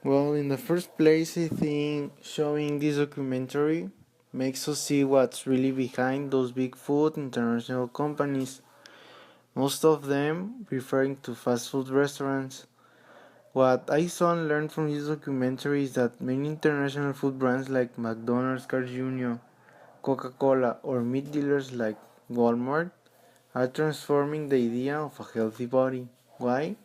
Well, in the first place, I think showing this documentary makes us see what's really behind those big food international companies, most of them referring to fast food restaurants. What I saw and learned from this documentary is that many international food brands like McDonald's, Carl Jr., Coca Cola, or meat dealers like Walmart are transforming the idea of a healthy body. Why?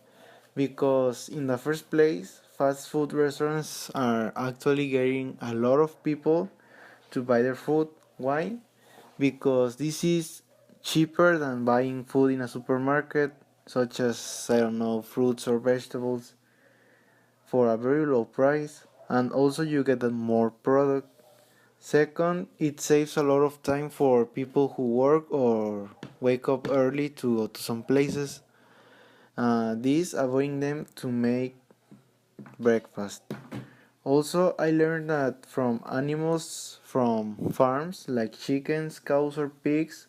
Because in the first place, fast food restaurants are actually getting a lot of people to buy their food. Why? Because this is cheaper than buying food in a supermarket, such as, I don't know, fruits or vegetables, for a very low price, and also you get a more product. Second, it saves a lot of time for people who work or wake up early to go to some places. This avoiding them to make breakfast. Also, I learned that from animals from farms like chickens, cows, or pigs,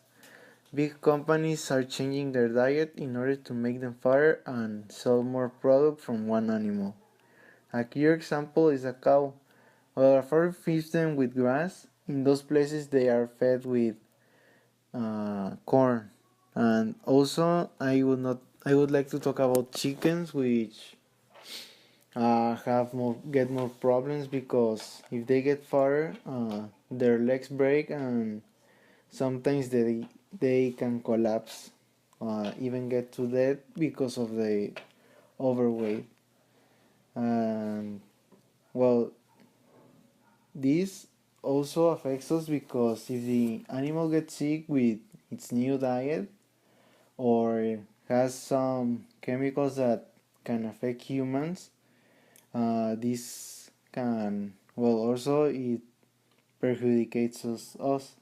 big companies are changing their diet in order to make them fatter and sell more product from one animal. A clear example is a cow. While a farm feeds them with grass, in those places they are fed with corn. And also, I would like to talk about chickens, which have more get more problems because if they get fatter, their legs break and sometimes they can collapse, even get to death because of the overweight. And well, this also affects us because if the animal gets sick with its new diet or has some chemicals that can affect humans, this can well also it perjudicates us.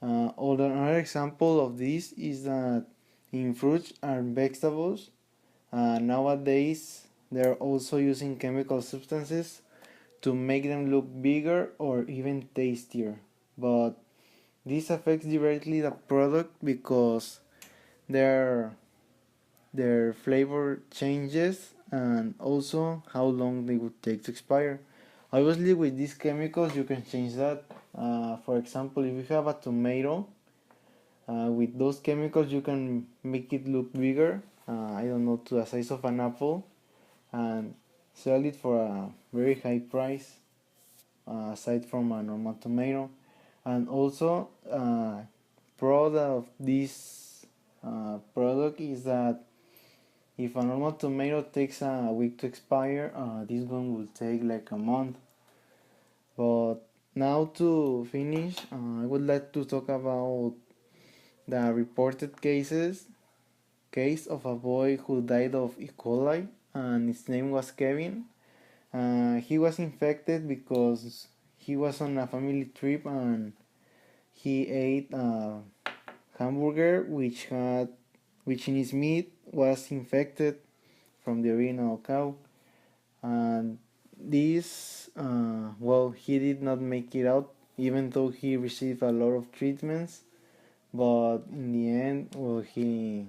Another example of this is that in fruits and vegetables, nowadays they're also using chemical substances to make them look bigger or even tastier. But this affects directly the product because their their flavor changes and also how long they would take to expire. Obviously, with these chemicals, you can change that. For example, if you have a tomato, with those chemicals, you can make it look bigger. I don't know, to the size of an apple, and sell it for a very high price, aside from a normal tomato. And also, pro of this product is that if a normal tomato takes a week to expire, this one will take like a month. But now to finish, I would like to talk about the reported case of a boy who died of E. coli, and his name was Kevin. He was infected because he was on a family trip and he ate a hamburger which in its meat was infected from the original cow. And this well, he did not make it out even though he received a lot of treatments, but in the end, well, he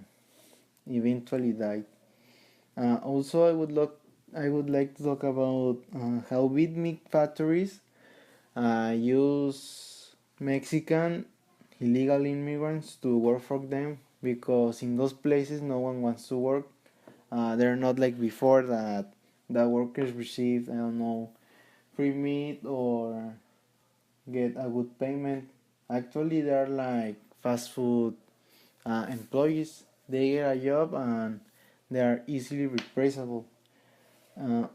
eventually died. Also, I would like to talk about how big meat factories use Mexican illegal immigrants to work for them because in those places no one wants to work. They're not like before that the workers receive, I don't know, free meat or get a good payment. Actually, they're like fast food employees. They get a job and they are easily replaceable.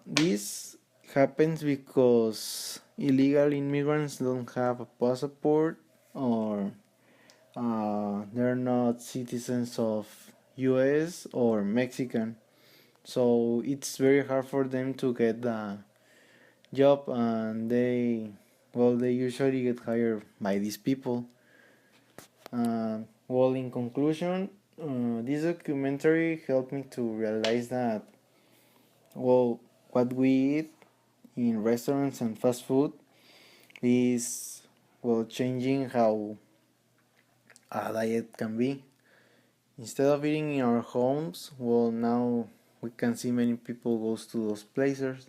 This happens because illegal immigrants don't have a passport or they're not citizens of US or Mexican. So it's very hard for them to get the job, and they usually get hired by these people. Well, in conclusion, this documentary helped me to realize that, well, what we eat in restaurants and fast food is, well, changing how a diet can be. Instead of eating in our homes, well, now we can see many people goes to those places.